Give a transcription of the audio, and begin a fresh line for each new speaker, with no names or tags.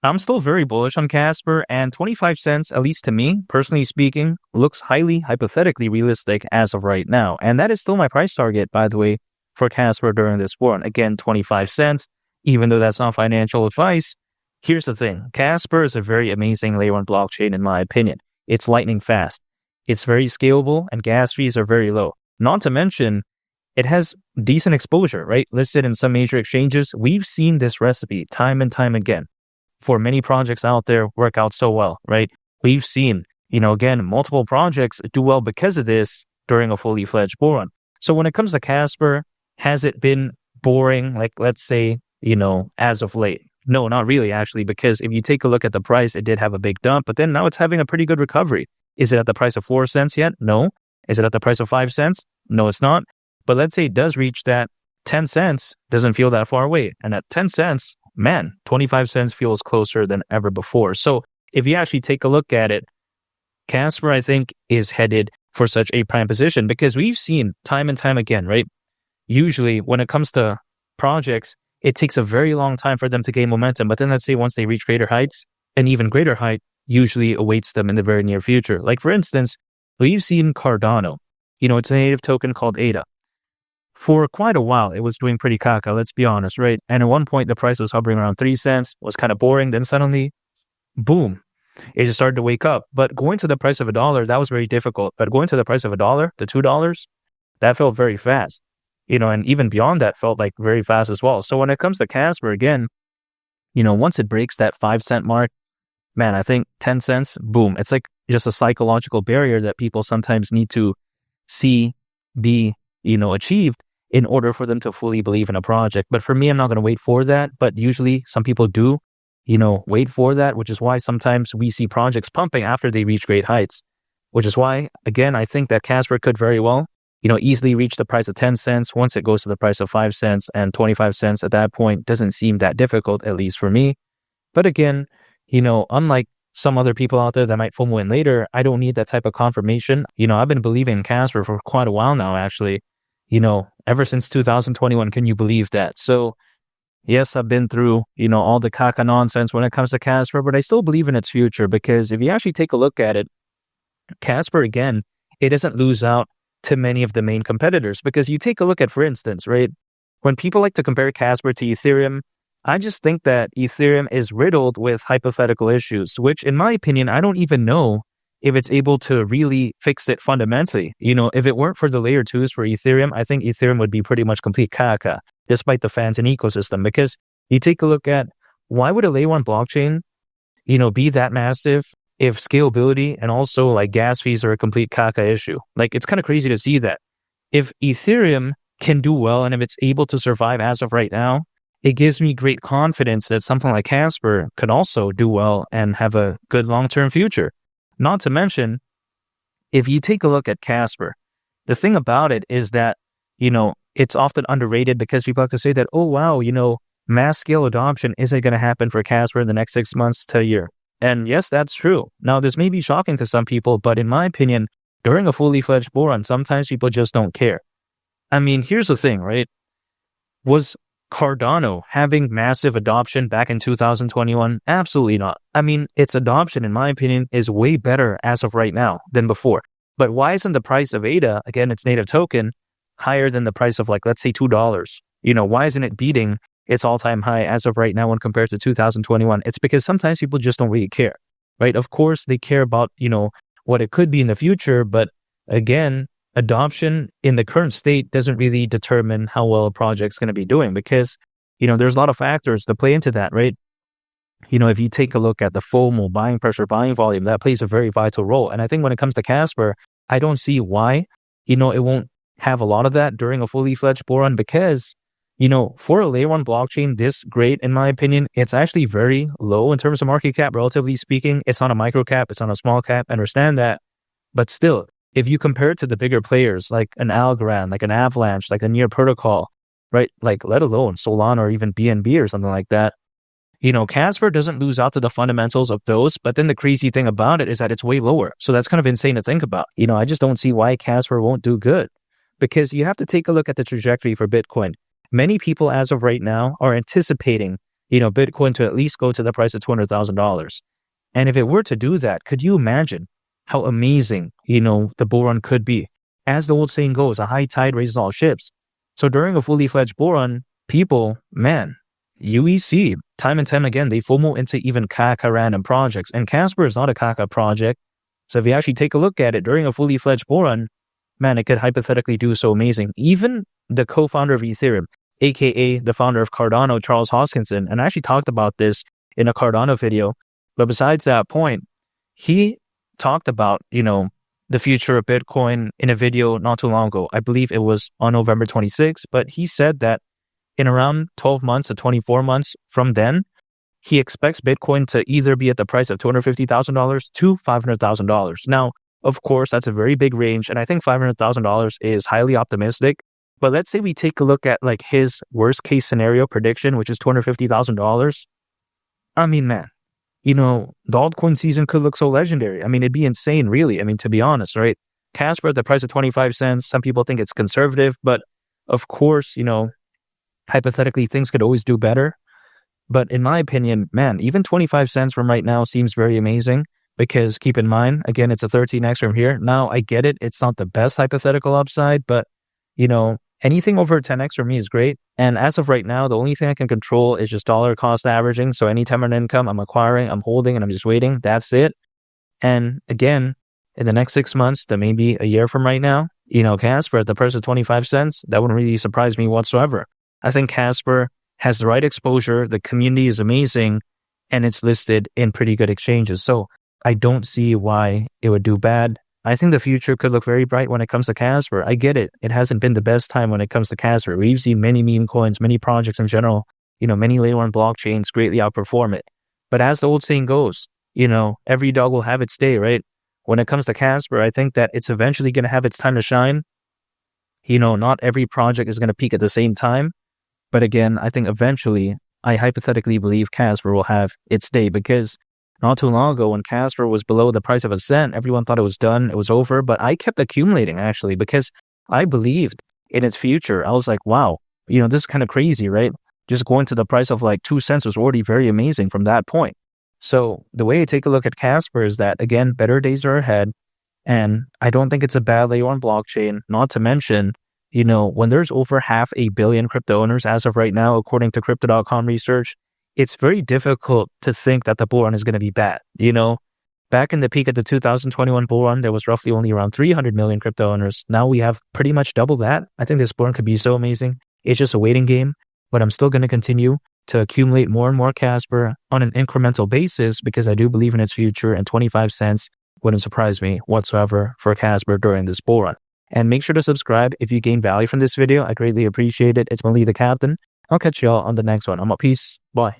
I'm still very bullish on Casper, and 25 cents, at least to me, personally speaking, looks highly hypothetically realistic as of right now. And that is still my price target, by the way, for Casper during this run. Again, 25 cents, even though that's not financial advice. Here's the thing. Casper is a very amazing layer 1 blockchain, in my opinion. It's lightning fast. It's very scalable, and gas fees are very low. Not to mention, it has decent exposure, right? Listed in some major exchanges. We've seen this recipe time and time again for many projects out there work out so well, right? We've seen, again, multiple projects do well because of this during a fully fledged bull run. So when it comes to Casper, has it been boring, like let's say, as of late? No, not really, actually, because if you take a look at the price, it did have a big dump, but then now it's having a pretty good recovery. Is it at the price of 4 cents yet? No. Is it at the price of 5 cents? No, it's not. But let's say it does reach that 10 cents, doesn't feel that far away. And at 10 cents, man, 25 cents feels closer than ever before. So if you actually take a look at it, Casper, I think, is headed for such a prime position because we've seen time and time again, right? Usually when it comes to projects, it takes a very long time for them to gain momentum. But then let's say once they reach greater heights, an even greater height usually awaits them in the very near future. Like for instance, we've seen Cardano. It's a native token called ADA. For quite a while, it was doing pretty caca, let's be honest, right? And at one point, the price was hovering around 3 cents, was kind of boring. Then suddenly, boom, it just started to wake up. But going to the price of $1, that was very difficult. But going to the price of $1 to $2, that felt very fast. And even beyond that felt like very fast as well. So when it comes to Casper, again, once it breaks that 5 cent mark, man, I think 10 cents, boom. It's like just a psychological barrier that people sometimes need to see be, achieved in order for them to fully believe in a project. But for me, I'm not going to wait for that. But usually some people do, wait for that, which is why sometimes we see projects pumping after they reach great heights, which is why, again, I think that Casper could very well, easily reach the price of 10 cents once it goes to the price of 5 cents, and 25 cents at that point doesn't seem that difficult, at least for me. But again, unlike some other people out there that might FOMO in later, I don't need that type of confirmation. I've been believing in Casper for quite a while now, actually. Ever since 2021, can you believe that? So yes, I've been through, all the caca nonsense when it comes to Casper, but I still believe in its future because if you actually take a look at it, Casper, again, it doesn't lose out to many of the main competitors because you take a look at, for instance, right, when people like to compare Casper to Ethereum, I just think that Ethereum is riddled with hypothetical issues, which in my opinion, I don't even know if it's able to really fix it fundamentally. If it weren't for the layer 2s for Ethereum, I think Ethereum would be pretty much complete caca, despite the fans and ecosystem. Because you take a look at why would a layer 1 blockchain, be that massive if scalability and also like gas fees are a complete caca issue? Like it's kind of crazy to see that. If Ethereum can do well and if it's able to survive as of right now, it gives me great confidence that something like Casper could also do well and have a good long-term future. Not to mention, if you take a look at Casper, the thing about it is that, it's often underrated because people like to say that, oh, wow, mass scale adoption isn't going to happen for Casper in the next 6 months to a year. And yes, that's true. Now, this may be shocking to some people, but in my opinion, during a fully fledged bull run, sometimes people just don't care. I mean, here's the thing, right? Was Cardano having massive adoption back in 2021? Absolutely not. I mean, its adoption, in my opinion, is way better as of right now than before. But why isn't the price of ADA, again, its native token, higher than the price of like, let's say $2? Why isn't it beating its all-time high as of right now when compared to 2021? It's because sometimes people just don't really care, right? Of course, they care about, what it could be in the future. But again, adoption in the current state doesn't really determine how well a project's going to be doing because, there's a lot of factors to play into that, right? If you take a look at the FOMO, buying pressure, buying volume, that plays a very vital role. And I think when it comes to Casper, I don't see why, it won't have a lot of that during a fully fledged bull run because, for a layer 1 blockchain this great, in my opinion, it's actually very low in terms of market cap, relatively speaking. It's not a micro cap, it's not a small cap, I understand that. But still, if you compare it to the bigger players like an Algorand, like an Avalanche, like a Near Protocol, right? Like let alone Solana or even BNB or something like that, Casper doesn't lose out to the fundamentals of those. But then the crazy thing about it is that it's way lower. So that's kind of insane to think about. I just don't see why Casper won't do good because you have to take a look at the trajectory for Bitcoin. Many people as of right now are anticipating, Bitcoin to at least go to the price of $200,000. And if it were to do that, could you imagine how amazing, the bull run could be? As the old saying goes, a high tide raises all ships. So during a fully fledged bull run, people, man, UEC, time and time again, they FOMO into even Kaka random projects. And Casper is not a Kaka project. So if you actually take a look at it during a fully fledged bull run, man, it could hypothetically do so amazing. Even the co-founder of Ethereum, aka the founder of Cardano, Charles Hoskinson, and I actually talked about this in a Cardano video. But besides that point, he talked about, the future of Bitcoin in a video not too long ago. I believe it was on November 26th, but he said that in around 12 months to 24 months from then, he expects Bitcoin to either be at the price of $250,000 to $500,000. Now, of course, that's a very big range, and I think $500,000 is highly optimistic. But let's say we take a look at like his worst case scenario prediction, which is $250,000. I mean, man, the altcoin season could look so legendary. I mean, it'd be insane, really. I mean, to be honest, right? Casper at the price of 25 cents. Some people think it's conservative, but of course, hypothetically, things could always do better. But in my opinion, man, even 25 cents from right now seems very amazing because keep in mind, again, it's a 13x from here. Now, I get it. It's not the best hypothetical upside, but, anything over 10x for me is great. And as of right now, the only thing I can control is just dollar cost averaging. So anytime an income, I'm acquiring, I'm holding, and I'm just waiting. That's it. And again, in the next 6 months to maybe a year from right now, Casper at the price of 25 cents, that wouldn't really surprise me whatsoever. I think Casper has the right exposure. The community is amazing and it's listed in pretty good exchanges. So I don't see why it would do bad. I think the future could look very bright when it comes to Casper. I get it. It hasn't been the best time when it comes to Casper. We've seen many meme coins, many projects in general, many layer one blockchains greatly outperform it. But as the old saying goes, every dog will have its day, right? When it comes to Casper, I think that it's eventually going to have its time to shine. Not every project is going to peak at the same time. But again, I think eventually, I hypothetically believe Casper will have its day because not too long ago when Casper was below the price of a cent, everyone thought it was done, it was over. But I kept accumulating actually because I believed in its future. I was like, wow, this is kind of crazy, right? Just going to the price of like 2 cents was already very amazing from that point. So the way I take a look at Casper is that, again, better days are ahead. And I don't think it's a bad layer on blockchain, not to mention, when there's over 500 million crypto owners as of right now, according to Crypto.com research, it's very difficult to think that the bull run is going to be bad. Back in the peak of the 2021 bull run, there was roughly only around 300 million crypto owners. Now we have pretty much double that. I think this bull run could be so amazing. It's just a waiting game, but I'm still going to continue to accumulate more and more Casper on an incremental basis because I do believe in its future, and 25 cents wouldn't surprise me whatsoever for Casper during this bull run. And make sure to subscribe if you gain value from this video. I greatly appreciate it. It's Mali the Captain. I'll catch y'all on the next one. I'm out. Peace. Bye.